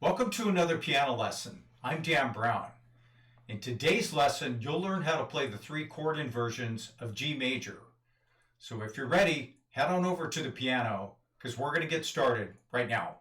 Welcome to another piano lesson. I'm Dan Brown. In today's lesson, you'll learn how to play the three chord inversions of G major. So if you're ready, head on over to the piano because we're going to get started right now.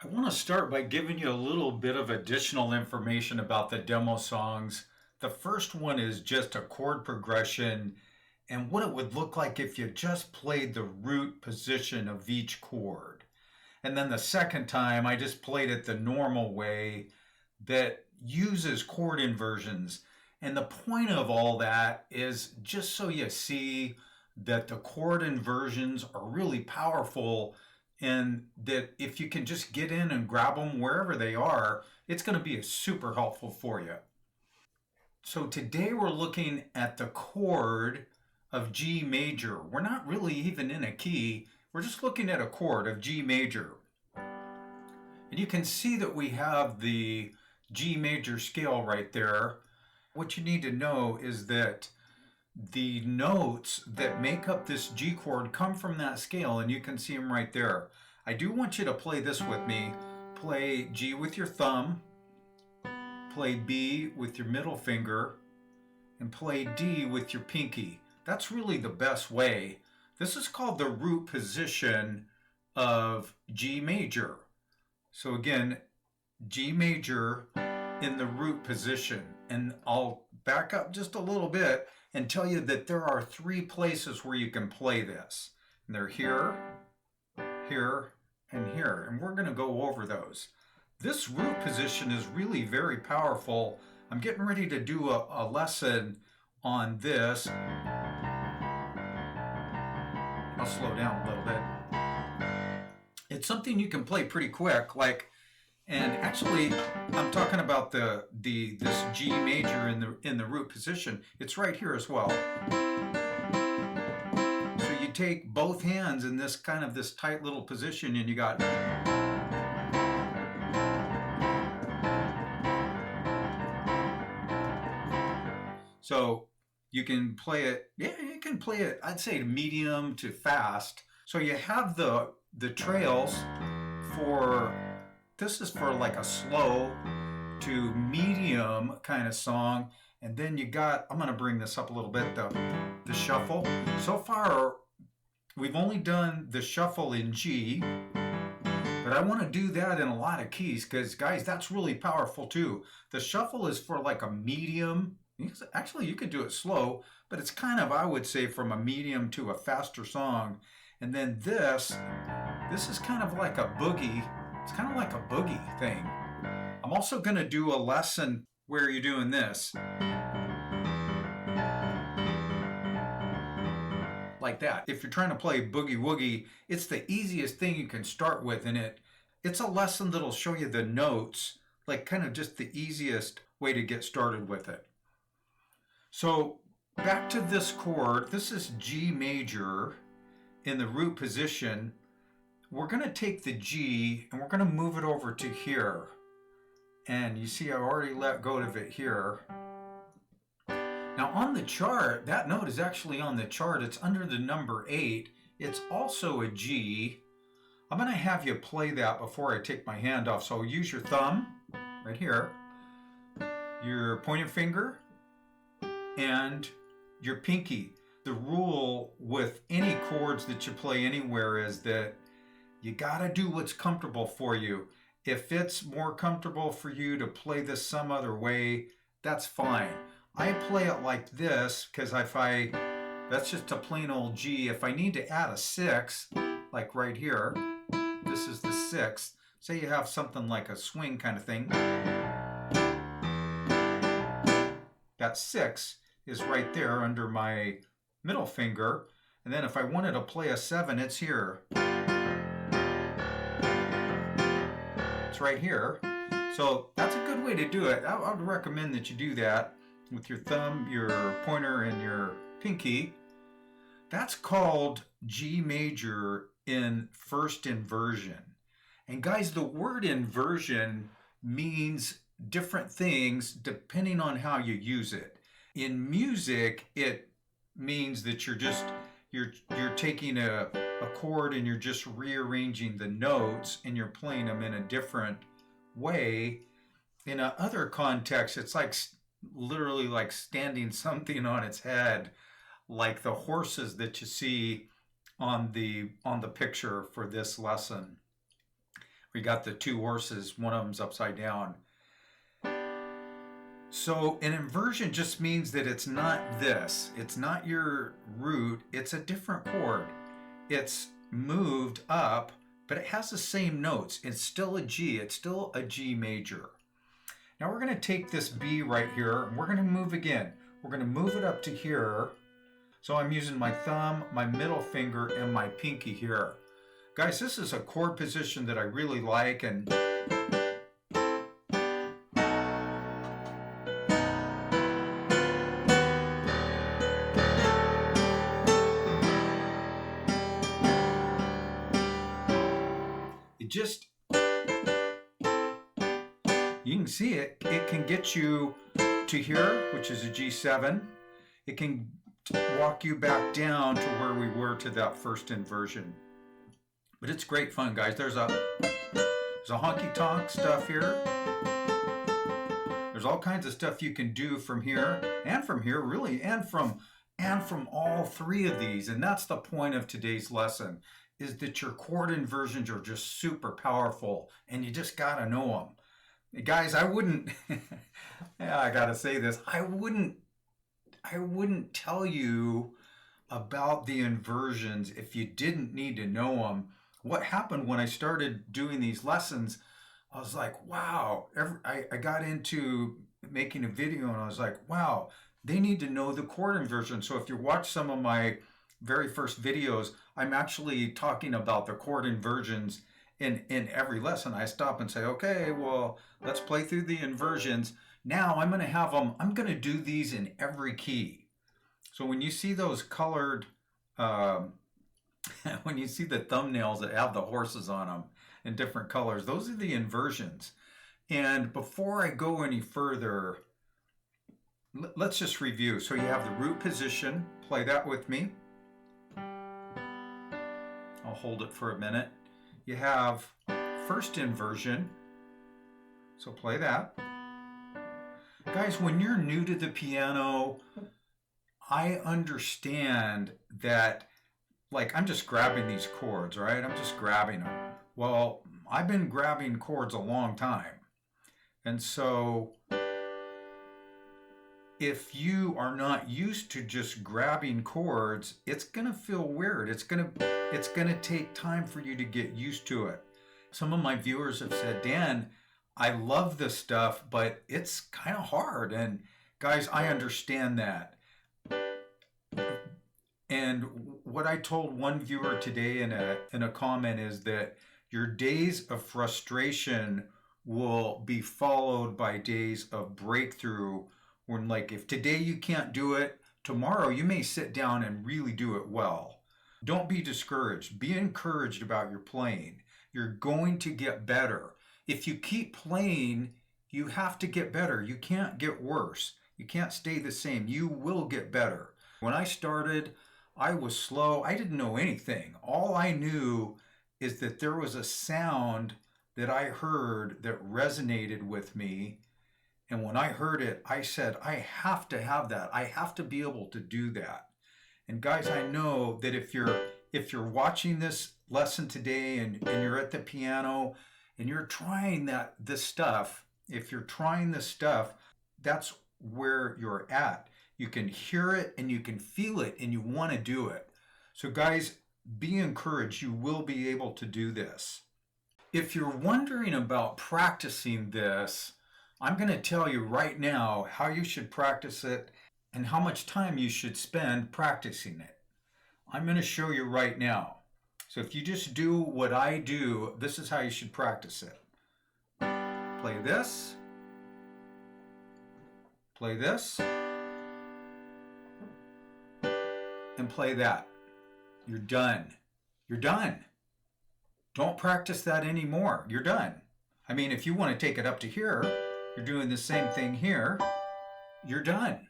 I want to start by giving you a little bit of additional information about the demo songs. The first one is just a chord progression and what it would look like if you just played the root position of each chord. And then the second time, I just played it the normal way that uses chord inversions. And the point of all that is just so you see that the chord inversions are really powerful, and that if you can just get in and grab them wherever they are, it's going to be super helpful for you. So today we're looking at the chord of G major. We're not really even in a key. We're just looking at a chord of G major. And you can see that we have the G major scale right there. What you need to know is that the notes that make up this G chord come from that scale, and you can see them right there. I do want you to play this with me. Play G with your thumb, play B with your middle finger, and play D with your pinky. That's really the best way. This is called the root position of G major. So again, G major in the root position. And I'll back up just a little bit and tell you that there are three places where you can play this. And they're here, here, and here. And we're going to go over those. This root position is really very powerful. I'm getting ready to do a lesson on this. I'll slow down a little bit. It's something you can play pretty quick, and actually, I'm talking about this G major in the root position. It's right here as well. So you take both hands in this tight little position, and you got. So you can play it. Yeah, you can play it. I'd say medium to fast. So you have the trails for. This is for like a slow to medium kind of song. And then you got, I'm going to bring this up a little bit, the shuffle. So far, we've only done the shuffle in G, but I want to do that in a lot of keys because, guys, that's really powerful too. The shuffle is for like a medium. Actually, you could do it slow, but it's kind of, I would say, from a medium to a faster song. And then this is kind of like a boogie. It's kind of like a boogie thing. I'm also going to do a lesson where you're doing this. Like that. If you're trying to play boogie woogie, it's the easiest thing you can start with, and it's a lesson that'll show you the notes, like kind of just the easiest way to get started with it. So back to this chord. This is G major in the root position. We're going to take the G and we're going to move it over to here. And you see I already let go of it here. Now on the chart, that note is actually on the chart. It's under the number 8. It's also a G. I'm going to have you play that before I take my hand off. So use your thumb right here, your pointer finger, and your pinky. The rule with any chords that you play anywhere is that you gotta do what's comfortable for you. If it's more comfortable for you to play this some other way, that's fine. I play it like this because that's just a plain old G. If I need to add a 6, like right here, this is the 6th. Say you have something like a swing kind of thing. That that 6 is right there under my middle finger. And then if I wanted to play a 7, it's here. It's right here. So that's a good way to do it. I would recommend that you do that with your thumb, your pointer, and your pinky. That's called G major in first inversion. And guys, the word inversion means different things depending on how you use it. In music, it means that you're taking a chord and you're just rearranging the notes and you're playing them in a different way. In other contexts, it's like literally like standing something on its head, like the horses that you see on the picture for this lesson. We got the 2 horses, one of them's upside down. So an inversion just means that it's not this. It's not your root. It's a different chord. It's moved up, but it has the same notes. It's still a G. It's still a G major. Now we're going to take this B right here, and we're going to move again. We're going to move it up to here. So I'm using my thumb, my middle finger, and my pinky here. Guys, this is a chord position that I really like, and you can see it can get you to here, which is a G7. It can walk you back down to where we were to that first inversion. But it's great fun, guys. There's a honky-tonk stuff here. There's all kinds of stuff you can do from here, really, and from all 3 of these. And that's the point of today's lesson, is that your chord inversions are just super powerful, and you just gotta know them. Guys, I wouldn't, I gotta say this, I wouldn't tell you about the inversions if you didn't need to know them. What happened when I started doing these lessons, I was like, wow, I got into making a video and I was like, wow, they need to know the chord inversion. So if you watch some of my very first videos, I'm actually talking about the chord inversions in every lesson. I stop and say, okay, well, let's play through the inversions. Now I'm going to do these in every key. So when you see those colored, when you see the thumbnails that have the horses on them in different colors, those are the inversions. And before I go any further, let's just review. So you have the root position. Play that with me. I'll hold it for a minute. You have first inversion. So play that. Guys, when you're new to the piano, I understand that, like, I'm just grabbing these chords, right? I'm just grabbing them. Well, I've been grabbing chords a long time. And so if you are not used to just grabbing chords, it's going to feel weird. It's going to take time for you to get used to it. Some of my viewers have said, Dan, I love this stuff, but it's kind of hard. And guys, I understand that. And what I told one viewer today in a comment is that your days of frustration will be followed by days of breakthrough, when, like, if today you can't do it, tomorrow you may sit down and really do it well. Don't be discouraged. Be encouraged about your playing. You're going to get better. If you keep playing, you have to get better. You can't get worse. You can't stay the same. You will get better. When I started, I was slow. I didn't know anything. All I knew is that there was a sound that I heard that resonated with me. And when I heard it, I said, I have to have that. I have to be able to do that. And guys, I know that if you're watching this lesson today and you're at the piano and you're trying this stuff, if you're trying this stuff, that's where you're at. You can hear it and you can feel it and you want to do it. So guys, be encouraged. You will be able to do this. If you're wondering about practicing this, I'm going to tell you right now how you should practice it and how much time you should spend practicing it. I'm going to show you right now. So if you just do what I do, this is how you should practice it. Play this, play this, and play that. You're done. You're done. Don't practice that anymore. You're done. I mean, if you want to take it up to here, you're doing the same thing here, you're done.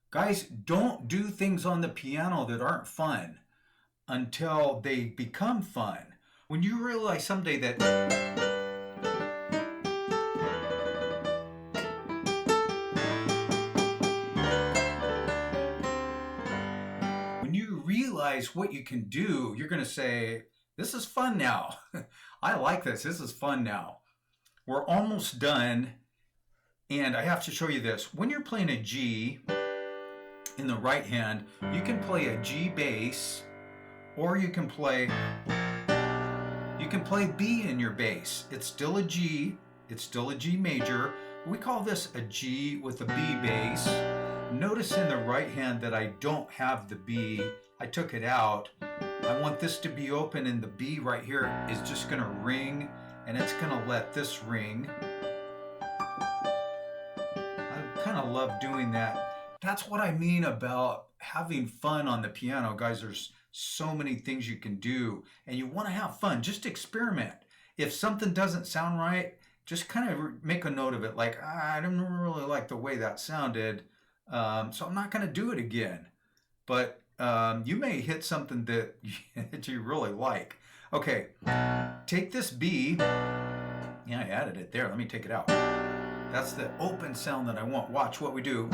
Guys, don't do things on the piano that aren't fun until they become fun. When you realize someday that when you realize what you can do, you're going to say, this is fun now. I like this. This is fun now. We're almost done. And I have to show you this. When you're playing a G in the right hand, you can play a G bass, or you can play B in your bass. It's still a G. It's still a G major. We call this a G with a B bass. Notice in the right hand that I don't have the B. I took it out. I want this to be open, and the B right here is just going to ring, and it's going to let this ring. I kind of love doing that. That's what I mean about having fun on the piano. Guys, there's so many things you can do, and you want to have fun. Just experiment. If something doesn't sound right, just kind of make a note of it. Like, I don't really like the way that sounded, so I'm not going to do it again. But you may hit something that you really like. Okay, take this B. Yeah, I added it there. Let me take it out. That's the open sound that I want. Watch what we do.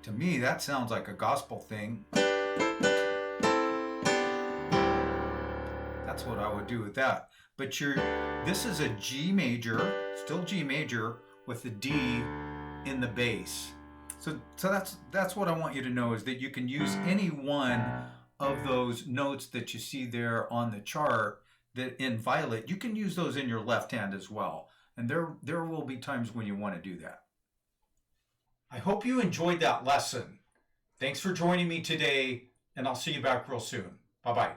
To me, that sounds like a gospel thing. That's what I would do with that. But this is a G major, still G major, with a D in the bass. So that's what I want you to know, is that you can use any one of those notes that you see there on the chart that in violet. You can use those in your left hand as well. And there will be times when you want to do that. I hope you enjoyed that lesson. Thanks for joining me today, and I'll see you back real soon. Bye-bye.